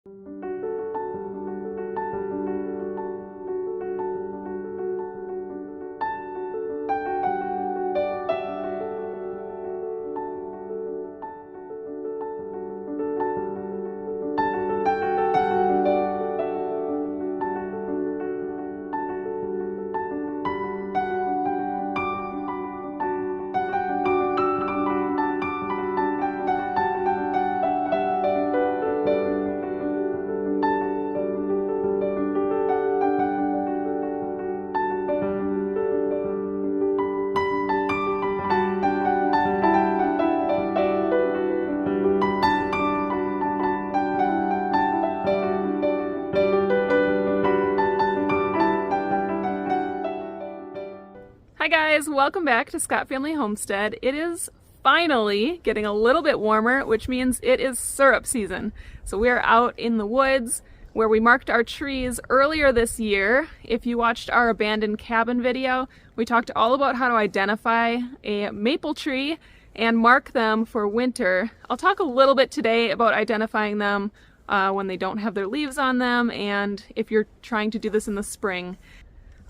Hi guys, welcome back to Scott Family Homestead. It is finally getting a little bit warmer, which means it is syrup season. So we are out in the woods where we marked our trees earlier this year. If you watched our abandoned cabin video, we talked all about how to identify a maple tree and mark them for winter. I'll talk a little bit today about identifying them when they don't have their leaves on them, and if you're trying to do this in the spring.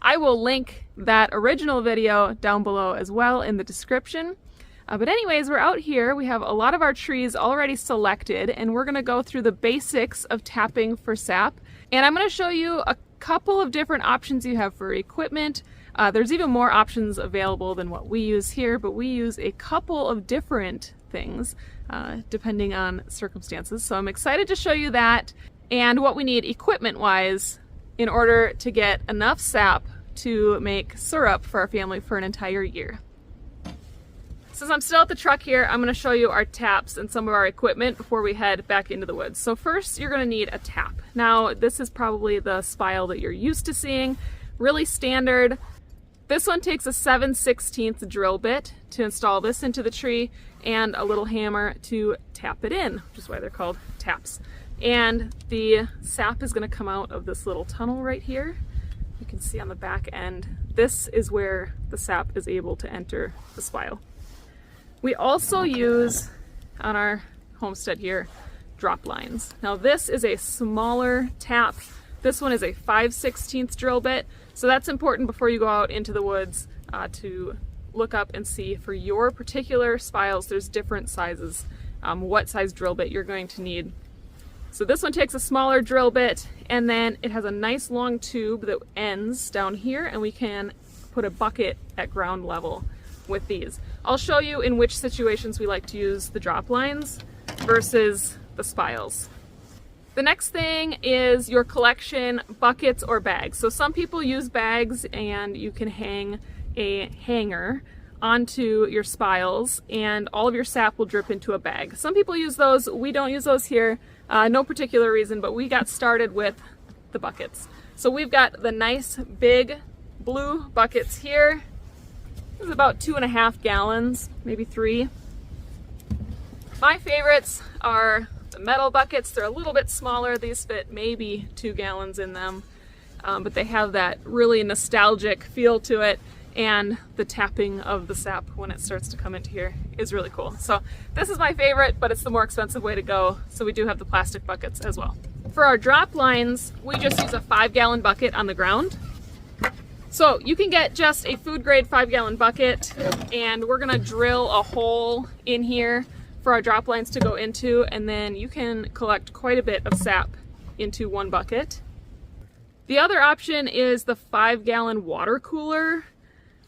I will link that original video down below as well in the description. But anyways, we're out here. We have a lot of our trees already selected, and we're gonna go through the basics of tapping for sap. And I'm gonna show you a couple of different options you have for equipment. There's even more options available than what we use here, but we use a couple of different things depending on circumstances. So I'm excited to show you that and what we need equipment-wise in order to get enough sap to make syrup for our family for an entire year. Since I'm still at the truck here, I'm going to show you our taps and some of our equipment before we head back into the woods. So first, you're going to need a tap. Now, this is probably the spile that you're used to seeing, really standard. This one takes a 7/16 drill bit to install this into the tree and a little hammer to tap it in, which is why they're called taps. And the sap is going to come out of this little tunnel right here. You can see on the back end, this is where the sap is able to enter the spile. We also use, on our homestead here, drop lines. Now this is a smaller tap. This one is a 5/16 drill bit. So that's important before you go out into the woods to look up and see for your particular spiles, there's different sizes, what size drill bit you're going to need. So this one takes a smaller drill bit, and then it has a nice long tube that ends down here, and we can put a bucket at ground level with these. I'll show you in which situations we like to use the drop lines versus the spiles. The next thing is your collection buckets or bags. So some people use bags, and you can hang a hanger onto your spiles and all of your sap will drip into a bag. Some people use those. We don't use those here. No particular reason, but we got started with the buckets. So we've got the nice big blue buckets here. This is about 2.5 gallons, maybe 3. My favorites are the metal buckets. They're a little bit smaller. These fit maybe 2 gallons in them, but they have that really nostalgic feel to it. And the tapping of the sap when it starts to come into here is really cool. So this is my favorite, but it's the more expensive way to go. So we do have the plastic buckets as well. For our drop lines, we just use a 5-gallon bucket on the ground. So you can get just a food grade 5-gallon bucket, and we're gonna drill a hole in here for our drop lines to go into, and then you can collect quite a bit of sap into one bucket. The other option is the 5-gallon water cooler.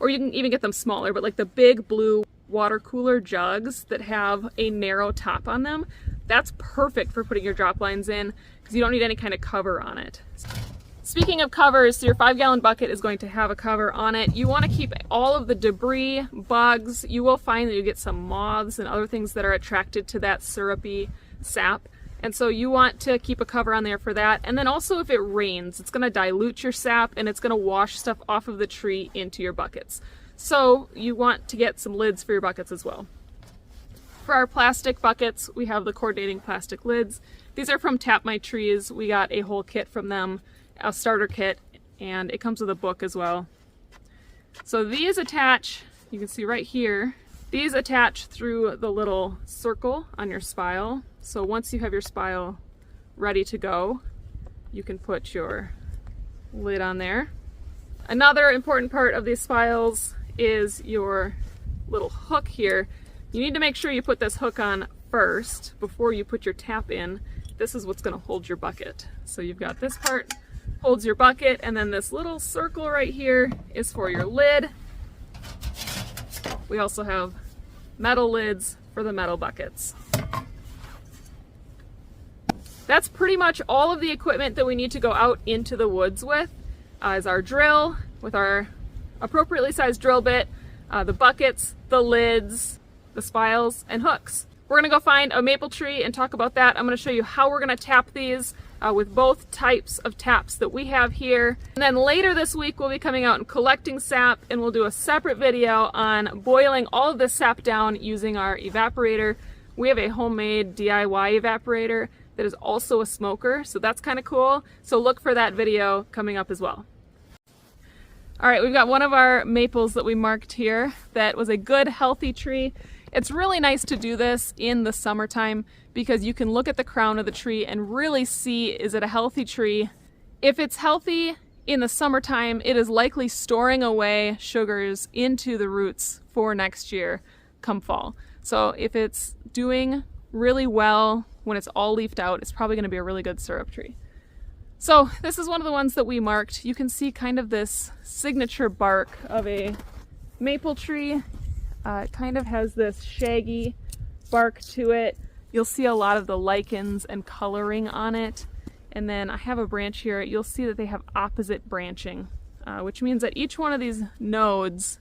Or you can even get them smaller, but like the big blue water cooler jugs that have a narrow top on them, that's perfect for putting your drop lines in because you don't need any kind of cover on it. Speaking of covers, so your 5-gallon bucket is going to have a cover on it. You want to keep all of the debris, bugs. You will find that you get some moths and other things that are attracted to that syrupy sap. And so you want to keep a cover on there for that. And then also if it rains, it's going to dilute your sap and it's going to wash stuff off of the tree into your buckets. So you want to get some lids for your buckets as well. For our plastic buckets, we have the coordinating plastic lids. These are from Tap My Trees. We got a whole kit from them, a starter kit, and it comes with a book as well. So these attach, you can see right here, these attach through the little circle on your spile. So once you have your spile ready to go, you can put your lid on there. Another important part of these spiles is your little hook here. You need to make sure you put this hook on first before you put your tap in. This is what's going to hold your bucket. So you've got this part holds your bucket, and then this little circle right here is for your lid. We also have metal lids for the metal buckets. That's pretty much all of the equipment that we need to go out into the woods with. Is our drill with our appropriately sized drill bit, the buckets, the lids, the spiles, and hooks. We're gonna go find a maple tree and talk about that. I'm gonna show you how we're gonna tap these with both types of taps that we have here. And then later this week, we'll be coming out and collecting sap, and we'll do a separate video on boiling all of this sap down using our evaporator. We have a homemade DIY evaporator that is also a smoker, so that's kind of cool. So look for that video coming up as well. All right, we've got one of our maples that we marked here that was a good, healthy tree. It's really nice to do this in the summertime because you can look at the crown of the tree and really see, is it a healthy tree? If it's healthy in the summertime, it is likely storing away sugars into the roots for next year come fall. So if it's doing really well when it's all leafed out, it's probably going to be a really good syrup tree. So this is one of the ones that we marked. You can see kind of this signature bark of a maple tree. It kind of has this shaggy bark to it. You'll see a lot of the lichens and coloring on it. And then I have a branch here. You'll see that they have opposite branching, which means that each one of these nodes,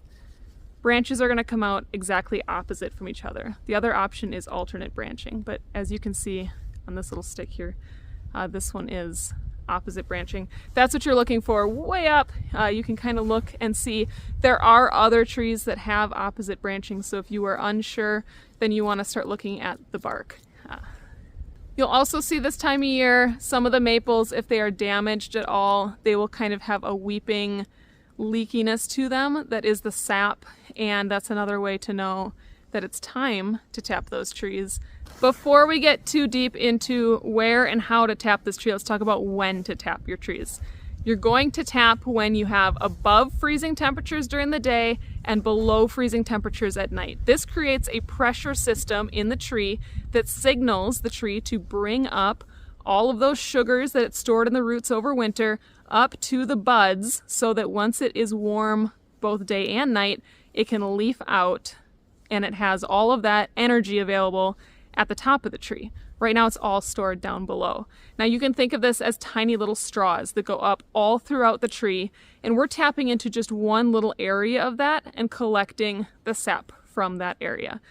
branches are going to come out exactly opposite from each other. The other option is alternate branching, but as you can see on this little stick here, this one is opposite branching. That's what you're looking for way up. You can kind of look and see there are other trees that have opposite branching, so if you are unsure, then you want to start looking at the bark. You'll also see this time of year some of the maples, if they are damaged at all, they will kind of have a weeping leakiness to them that is the sap, and that's another way to know that it's time to tap those trees. Before we get too deep into where and how to tap this tree, let's talk about when to tap your trees. You're going to tap when you have above freezing temperatures during the day and below freezing temperatures at night. This creates a pressure system in the tree that signals the tree to bring up all of those sugars that it's stored in the roots over winter up to the buds, so that once it is warm both day and night, it can leaf out and it has all of that energy available at the top of the tree. Right now it's all stored down below. Now you can think of this as tiny little straws that go up all throughout the tree, and we're tapping into just one little area of that and collecting the sap from that area.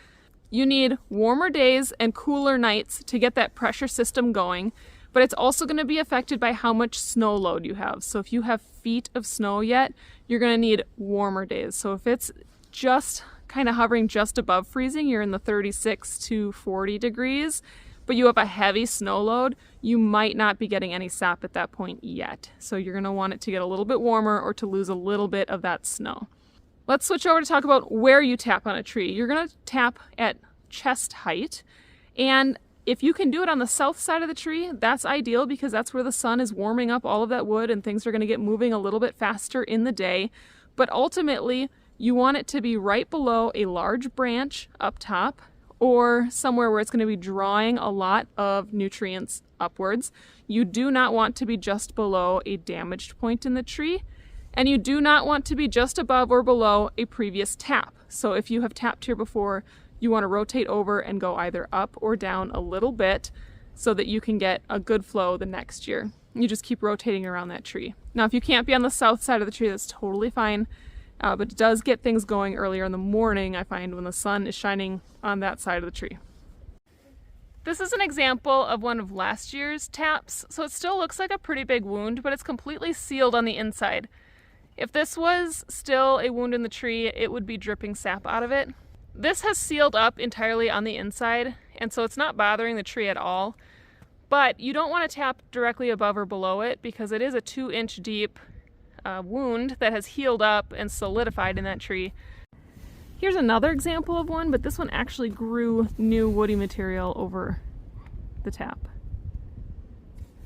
You need warmer days and cooler nights to get that pressure system going, but it's also going to be affected by how much snow load you have. So if you have feet of snow yet, you're going to need warmer days. So if it's just kind of hovering just above freezing, you're in the 36 to 40 degrees, but you have a heavy snow load, you might not be getting any sap at that point yet. So you're going to want it to get a little bit warmer or to lose a little bit of that snow. Let's switch over to talk about where you tap on a tree. You're going to tap at chest height, and if you can do it on the south side of the tree, that's ideal because that's where the sun is warming up all of that wood and things are going to get moving a little bit faster in the day. But ultimately, you want it to be right below a large branch up top or somewhere where it's going to be drawing a lot of nutrients upwards. You do not want to be just below a damaged point in the tree, and you do not want to be just above or below a previous tap. So if you have tapped here before, you want to rotate over and go either up or down a little bit so that you can get a good flow the next year. You just keep rotating around that tree. Now, if you can't be on the south side of the tree, that's totally fine. But it does get things going earlier in the morning, I find, when the sun is shining on that side of the tree. This is an example of one of last year's taps, so it still looks like a pretty big wound, but it's completely sealed on the inside. If this was still a wound in the tree, it would be dripping sap out of it. This has sealed up entirely on the inside, and so it's not bothering the tree at all. But you don't want to tap directly above or below it because it is a 2-inch deep wound that has healed up and solidified in that tree. Here's another example of one, but this one actually grew new woody material over the tap.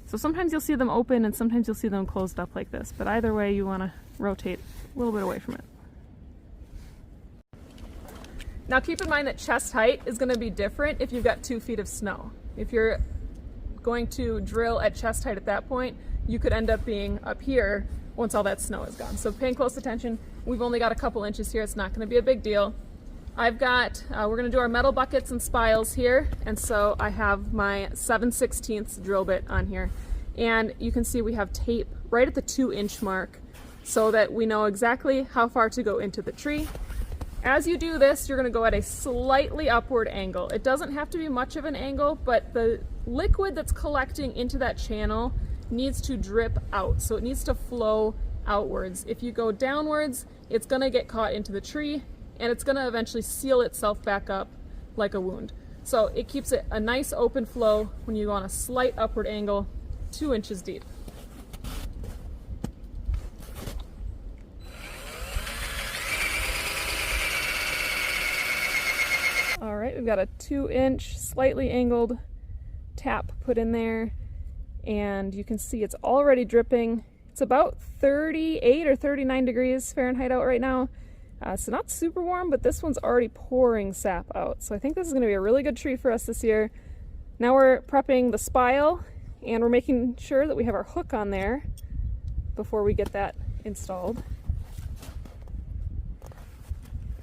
So sometimes you'll see them open and sometimes you'll see them closed up like this, but either way you want to rotate a little bit away from it. Now keep in mind that chest height is going to be different if you've got 2 feet of snow. If you're going to drill at chest height at that point, you could end up being up here once all that snow is gone. So paying close attention. We've only got a couple inches here. It's not going to be a big deal. I've got, we're going to do our metal buckets and spiles here, and so I have my 7/16 drill bit on here. And you can see we have tape right at the 2-inch mark so that we know exactly how far to go into the tree. As you do this, you're going to go at a slightly upward angle. It doesn't have to be much of an angle, but the liquid that's collecting into that channel needs to drip out, so it needs to flow outwards. If you go downwards, it's going to get caught into the tree and it's going to eventually seal itself back up like a wound. So it keeps it a nice open flow when you go on a slight upward angle, 2 inches deep. All right, we've got a 2-inch slightly angled tap put in there, and you can see it's already dripping. It's about 38 or 39 degrees Fahrenheit out right now. So not super warm, but this one's already pouring sap out. So I think this is going to be a really good tree for us this year. Now we're prepping the spile, and we're making sure that we have our hook on there before we get that installed.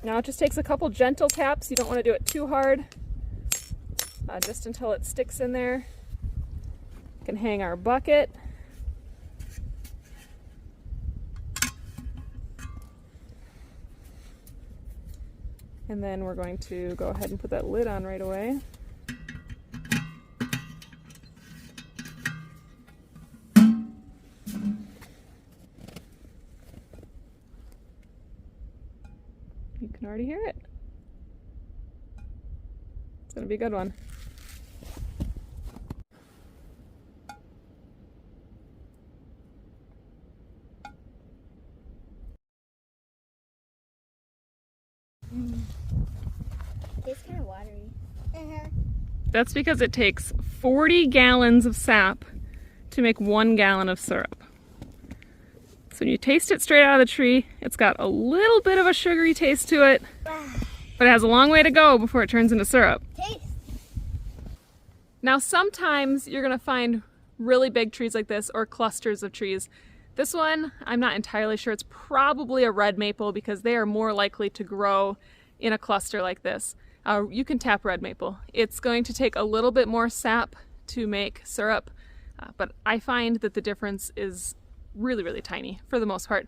Now it just takes a couple gentle taps. You don't want to do it too hard, just until it sticks in there. We can hang our bucket. And then we're going to go ahead and put that lid on right away. You can already hear it. It's going to be a good one. It's kind of watery. That's because it takes 40 gallons of sap to make 1 gallon of syrup. So when you taste it straight out of the tree, it's got a little bit of a sugary taste to it, but it has a long way to go before it turns into syrup. Taste. Now sometimes you're going to find really big trees like this or clusters of trees. This one, I'm not entirely sure. It's probably a red maple because they are more likely to grow in a cluster like this. You can tap red maple. It's going to take a little bit more sap to make syrup, but I find that the difference is really, really tiny for the most part.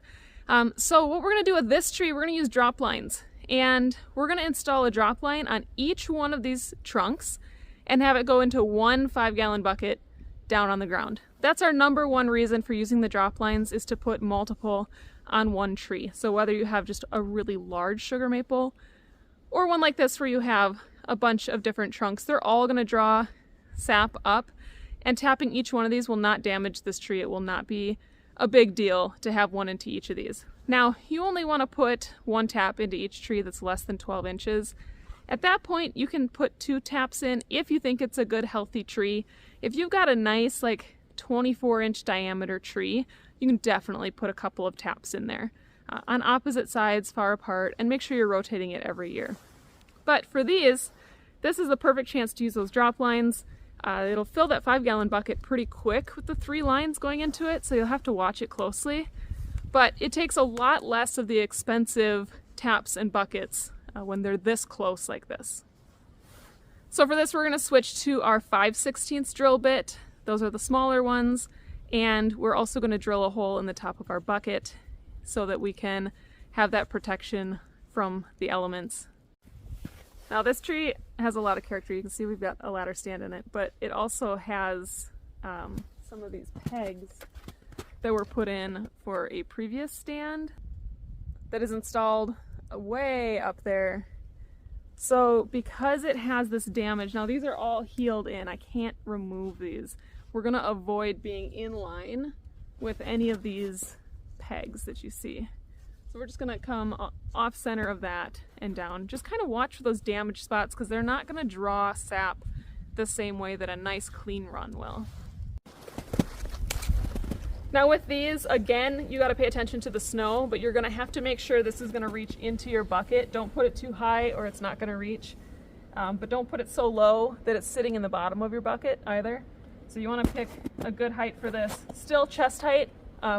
So what we're going to do with this tree, we're going to use drop lines, and we're going to install a drop line on each one of these trunks and have it go into 1 5-gallon bucket down on the ground. That's our number one reason for using the drop lines, is to put multiple on one tree. So whether you have just a really large sugar maple or one like this where you have a bunch of different trunks, they're all going to draw sap up, and tapping each one of these will not damage this tree. It will not be a big deal to have one into each of these. Now, you only want to put 1 tap into each tree that's less than 12 inches. At that point, you can put 2 taps in if you think it's a good, healthy tree. If you've got a nice, like 24-inch diameter tree, you can definitely put a couple of taps in there on opposite sides, far apart, and make sure you're rotating it every year. But for these, this is the perfect chance to use those drop lines. It'll fill that 5-gallon bucket pretty quick with the 3 lines going into it, so you'll have to watch it closely. But it takes a lot less of the expensive taps and buckets when they're this close like this. So for this, we're going to switch to our 5/16 drill bit. Those are the smaller ones, and we're also going to drill a hole in the top of our bucket so that we can have that protection from the elements. Now this tree has a lot of character. You can see we've got a ladder stand in it, but it also has some of these pegs that were put in for a previous stand that is installed way up there. So because it has this damage, now these are all healed in, I can't remove these. We're going to avoid being in line with any of these pegs that you see. So we're just going to come off center of that and down. Just kind of watch for those damaged spots because they're not going to draw sap the same way that a nice clean run will. Now with these, again, you got to pay attention to the snow, but you're going to have to make sure this is going to reach into your bucket. Don't put it too high or it's not going to reach. But don't put it so low that it's sitting in the bottom of your bucket either. So you want to pick a good height for this. Still, chest height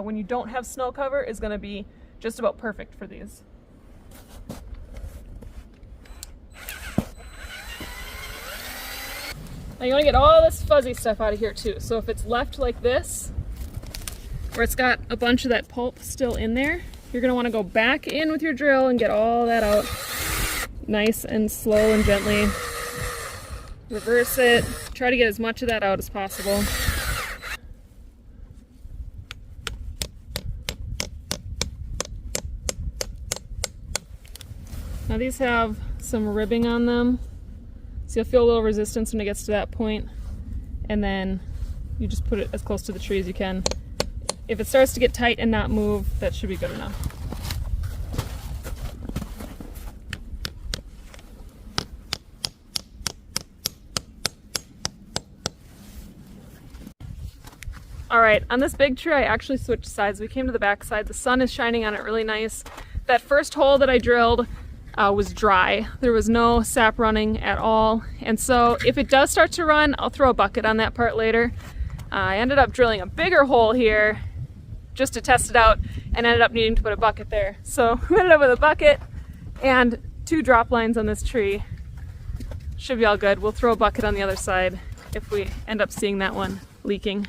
when you don't have snow cover is going to be just about perfect for these. Now you want to get all this fuzzy stuff out of here too. So if it's left like this, where it's got a bunch of that pulp still in there, you're going to want to go back in with your drill and get all that out nice and slow and gently. Reverse it. Try to get as much of that out as possible. Now these have some ribbing on them, so you'll feel a little resistance when it gets to that point, and then you just put it as close to the tree as you can. If it starts to get tight and not move, that should be good enough. All right, on this big tree, I actually switched sides. We came to the back side. The sun is shining on it really nice. That first hole that I drilled was dry. There was no sap running at all. And so if it does start to run, I'll throw a bucket on that part later. I ended up drilling a bigger hole here just to test it out and ended up needing to put a bucket there. So we ended up with a bucket and 2 drop lines on this tree. Should be all good. We'll throw a bucket on the other side if we end up seeing that one leaking.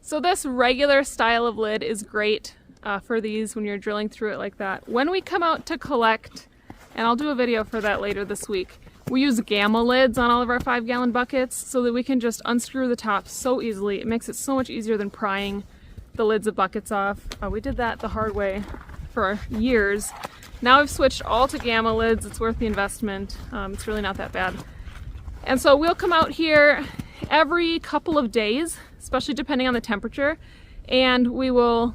So this regular style of lid is great for these when you're drilling through it like that. When we come out to collect, and I'll do a video for that later this week, we use gamma lids on all of our 5-gallon buckets so that we can just unscrew the top so easily. It makes it so much easier than prying the lids of buckets off. We did that the hard way for years. Now we've switched all to gamma lids. It's worth the investment. It's really not that bad. And so we'll come out here every couple of days, especially depending on the temperature, and we will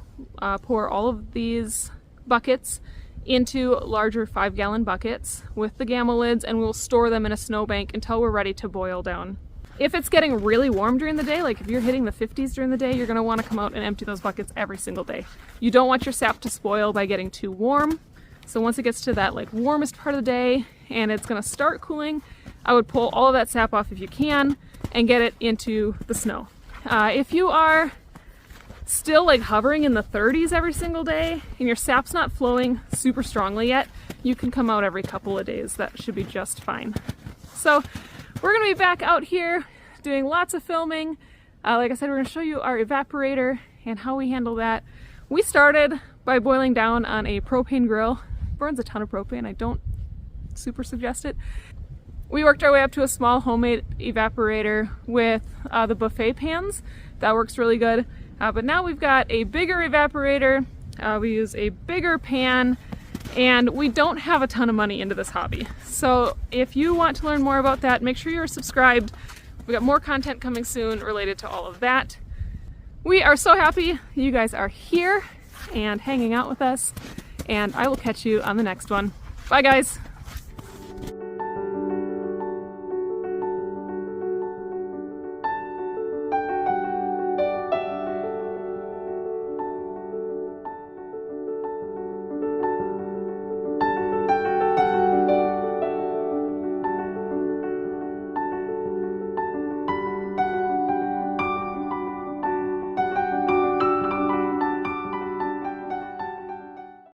pour all of these buckets into larger 5-gallon buckets with the gamma lids, and we'll store them in a snowbank until we're ready to boil down. If it's getting really warm during the day, like if you're hitting the 50s during the day, you're going to want to come out and empty those buckets every single day. You don't want your sap to spoil by getting too warm. So once it gets to that like warmest part of the day and it's going to start cooling, I would pull all of that sap off if you can and get it into the snow. If you are still like hovering in the 30s every single day and your sap's not flowing super strongly yet, you can come out every couple of days. That should be just fine. So we're going to be back out here doing lots of filming. Like I said, we're going to show you our evaporator and how we handle that. We started by boiling down on a propane grill. It burns a ton of propane. I don't super suggest it. We worked our way up to a small homemade evaporator with the buffet pans. That works really good. But now we've got a bigger evaporator. We use a bigger pan, and we don't have a ton of money into this hobby. So if you want to learn more about that, make sure you're subscribed. We got more content coming soon related to all of that. We are so happy you guys are here and hanging out with us, and I will catch you on the next one. Bye guys.